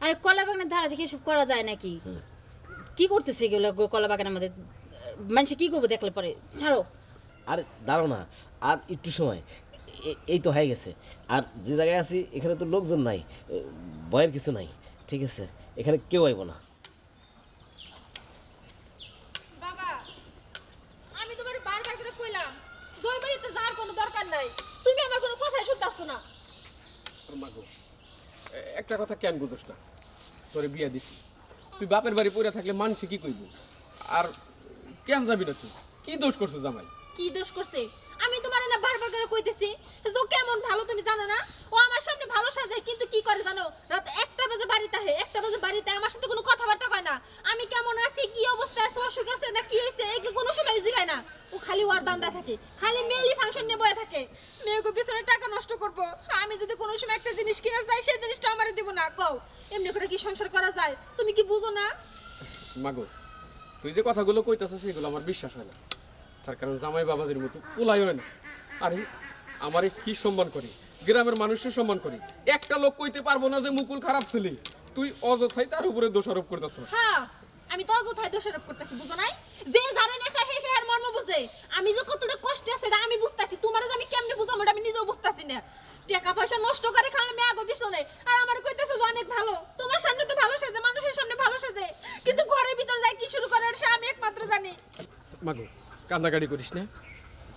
আরে কলা বাগানের ধারা থেকে এসব করা যায় নাকি? কি করতেছে এগুলো কলা বাগানের মধ্যে? মানুষ কি করবো দেখলে পরে? ছাড়ো। আর দাঁড়ো না, আর একটু সময়। এই তো হয়ে গেছে। আর যে জায়গায় আছি এখানে তো লোকজন নাই, ভয়ের কিছু নাই। ঠিক আছে, এখানে কেউ আইব না। বাবা, আমি তোমার বারবার করে কইলাম জয় বাড়িতে যাওয়ার কোনো দরকার নাই, তুমি আমার কোনো কথাই শুনতাছ না। মাগো, একটা কথা কেন বুঝোস না? তোরে বিয়া দিছি, তুই বাপের বাড়ি পড়ে থাকলে মানুষ কি কইব? আর কেন যাবি না তুই? কি দোষ করছো জামাই? কি দোষ করছে? আমি তোমার না বারবার করে কইতেছি যে ও কেমন ভালো তুমি জানো না? ও আমার সামনে ভালো সাজায়, কিন্তু কি করে জানো? রাত 1টা বাজে বাড়িতে আহে, 1টা বাজে বাড়িতে আমার সাথে কোনো কথাবার্তা কয় না। আমি কেমন আছি, কি অবস্থা আছে, অসুখ আছে না কি হইছে, এই কোনো সময় জিগায় না। ও খালি ওর দান্দা থাকে, খালি মেলি ফাংশন নিয়ে বয়ে থাকে। মেয়েকে পিছনে টাকা নষ্ট করব, আমি যদি কোনো সময় একটা জিনিস কিনে যাই সেই জিনিসটা আমারে দিব না। কও এমনি করে কি সংসার করা যায়? তুমি কি বুঝো না? মাগো, তুই যে কথাগুলো কইতাছিস সেগুলো আমার বিশ্বাস হয় না। তার কারণ জামাই বাবাজির মতো পোলাই হয় না। আরে আমারে কি সম্মান করি, গ্রামের মানুষের সম্মান করি। একটা লোক কইতে পারবো না যে মুকুল খারাপ ছেলে। তুই অযথাই তার উপরে দোষারোপ করতেছিস। হ্যাঁ, আমি তো অযথাই দোষারোপ করতেছি, বুঝো নাই? যে জানে না খায় সে আর মর্ম বুঝে। আমি যে কতটা কষ্টে আছে এটা আমি বুঝতাছি, তোমার যে আমি কেমনে বুঝাবো এটা আমি নিজেও বুঝতাছি না। টাকা পয়সা নষ্ট করে খালে মেয়ে আগো পিছনে, আর আমার কইতেছে যে অনেক ভালো। তোমার সামনে তো ভালো সাজে, মানুষের সামনে ভালো সাজে, কিন্তু ঘরের ভিতর যায় কি শুরু করে সে আমি একমাত্র জানি। মাগো, কান্দাকাটি করিস না।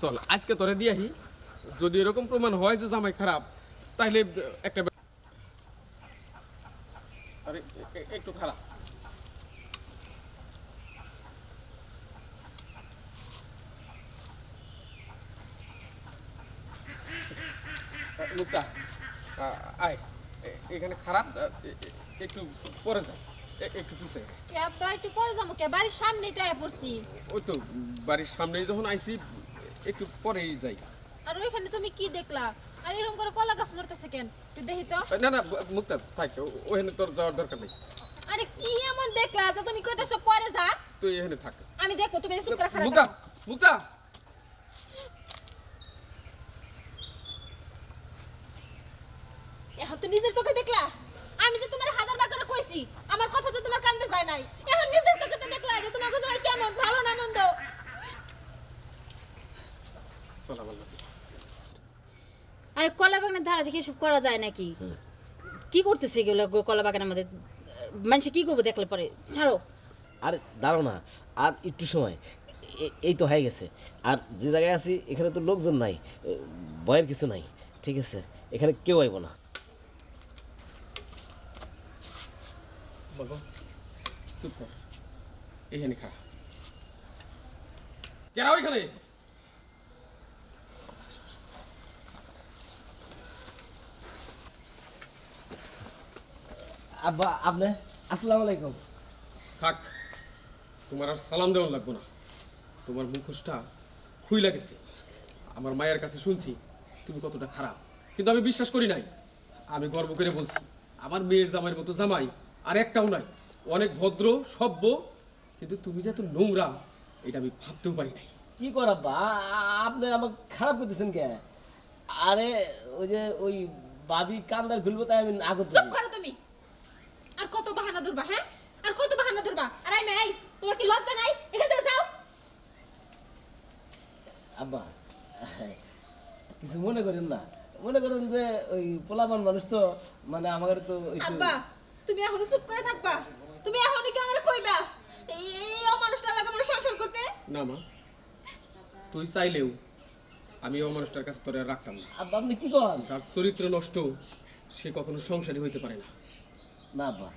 চল আজকে তোরে দিয়াহি, যদি এরকম প্রমাণ হয় যে জামাই খারাপ তাহলে একটা আরে একটু খারাপ। মুক্তা, আয় এখানে খারাপ, একটু পরে যা, একটু পিছিয়ে। আব্বা একটু পরে যাবো, কে বাড়ির সামনেই তো পড়ছি। ওই তো বাড়ির সামনেই যখন আইছি একটু পরেই যাই। আর ওইখানে তুমি কি দেখলা? আর এরকম করে কলা গাছ নড়তেছে কেন? তুই দেখি তো। না না মুক্তা থাক, ওখানে তোর যাওয়ার দরকার নেই। আরে কি এমন দেখলা যে তুমি কইতেছো পরে যা? তুই এখানে থাক। আমি দেখো তুমি চুপ করে খারাপ। মুক্তা, মুক্তা, এখন তো নিজের চোখে দেখলা। আমি যে তোমার হাজার বার করে কইছি আমার কথা তো তোমার কানে যায় নাই। এখন নিজের চোখে তো দেখলা যে তোমার কথা কেমন, ভালো না মন্দ। চলা বল। আরে কলা বাগানের ধারা থেকে এসব করা যায় নাকি? কি করতেছে এগুলো কলা বাগানের মধ্যে? মানুষ কি করবো দেখলে পরে? ছাড়ো। আর দাঁড়ো না, আর একটু সময়। এই তো হয়ে গেছে। আর যে জায়গায় আছি এখানে তো লোকজন নাই, ভয়ের কিছু নাই। ঠিক আছে, এখানে কেউ আইব না। বলবো চুপ কর, এখানে খা। কেরা ওইখানে? আব্বা, আপনি? আসসালামু আলাইকুম। থাক, তোমার আর সালাম দেওয়ান লাগবো না। তোমার মুখোশটা খুইলা গেছে। আমার মায়ের কাছে শুনছি তুমি কতটা খারাপ, কিন্তু আমি বিশ্বাস করি নাই। আমি গর্ব করে বলছি আমার মেয়ের জামাইয়ের মতো জামাই আর একটাও নাই। অনেক ভদ্র সভ্য, কিন্তু তুমি যে এত নোংরা এটা আমি ভাবতেও পারি নাই। কি কর আব্বা, আপনি আমাকে খারাপ করতেছেন কে? আরে ওই যে ওই ভাবি কান্দার খুলবো তাই আমি আগত চুপ করো তুমি। আর কত বাহানা ধরবা? হ্যাঁ, আর কত বাহানা ধরবা? আর আই নাই, তোমার কি লজ্জা নাই? এখান থেকে যাও। আব্বা, কিছু মনে করেন না। মনে করেন যে ওই পোলাপান মানুষ তো, মানে আমাদের তো আব্বা তুমি এখনো চুপ করে থাকবা? তুমি এখনই কি আমারে কইবা এই অমানুষটার লাগে আমার সংসার করতে? না মা, তুই চাইলেও আমি ও মানুষটার কাছে তোরে আর রাখতাম না। আব্বা আপনি কি করেন? যার চরিত্র নষ্ট সে কখনো সংসারী হইতে পারে না। না আব্বা,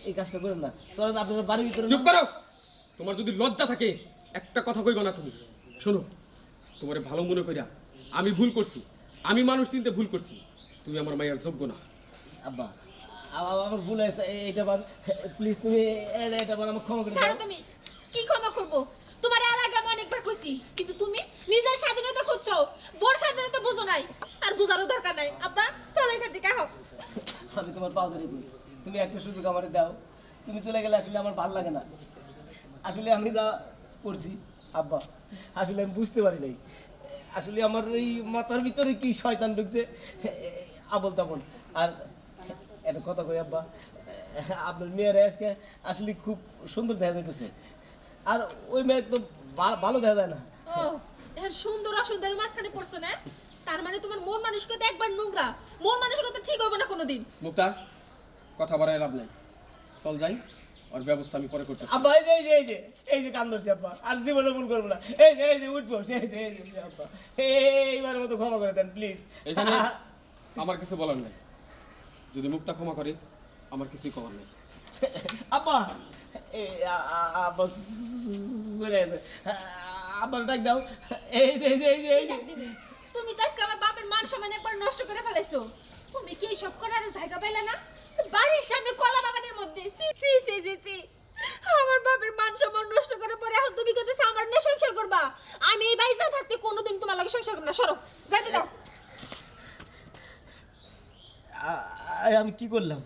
এই কাজটা করেন না। চলেন আপনার বাড়ির ভিতরে। চুপ করো, তোমার যদি লজ্জা থাকে একটা কথা কইবা না তুমি। শোনো, তোমারে ভালো মনে কইরা আমি ভুল করছি, আমি মানুষ চিনতে ভুল করছি। তুমি আমার মায়ের যোগ্য না। আব্বা আমার ভুল হয়েছে, এইটা বার প্লিজ তুমি এটা বার আমাকে ক্ষমা করে ছাড়ো দাও। তুমি। কি ক্ষমা করবো? তোমার আর আগে আমি অনেকবার কইছি, কিন্তু তুমি নিজের স্বাধীনতা খুঁজছো, বড় স্বাধীনতা বুঝো নাই। আর বুঝারও দরকার নাই। আব্বা চলো এখান থেকে হোক। আমি তোমার পাও ধরে করি, তুমি একটা সুযোগ আমার দাও। তুমি চলে গেলে আসলে আমার ভালো লাগে না। আসলে আমি যা করছি আব্বা, আসলে আমি বুঝতে পারি নাই। আসলে আমার এই মাথার ভিতরে কি শয়তান ঢুকছে আবল তাবল। আর একটা কথা কই আব্বা, আপনার মেয়ের আজকে আসলে খুব সুন্দর দেখা যাইতেছে, আর ওই মেয়ের তো ভালো দেখা যায় না। ও এর সুন্দর অসুন্দরের মাঝখানে পড়ছো না, তার মানে তোমার মন মানসিকতা একবার নোংরা, মন মানসিকতা ঠিক হবে না কোনোদিন। মুক্তা কথা বাড়ায় লাভ নাই, চল যাই, ওর ব্যবস্থা আমি পরে করতে। আব্বা এই যে কান ধরছি আব্বা, আর জীবনে ভুল করবো না। এই যে উঠবো, এই যে আব্বা, এইবার মতো ক্ষমা করে দেন প্লিজ। এখানে আমার কিছু বলার নাই, যদি মুক্তা ক্ষমা করে আমার কিছুই করার নেই। আব্বা আব্বা চলে গেছে, আব্বার ডাক দাও। এই যে তুমি তো আজকে আমার বাপের মান সম্মান একবার নষ্ট করে ফেলেছো। তুমি কি সব করার জায়গা পাইলে না? বাড়ির সামনে কলা বাগানের মধ্যে সি সি সি সি সি আমার বাপের মান সম্মান নষ্ট করে পরে এখন তুমি কইতেছো আমার না সংসার করবা। আমি এই বাইসা থাকতে কোনোদিন তোমার লাগে সংসার করব না, সরো যাইতে দাও। আমি কি করলাম?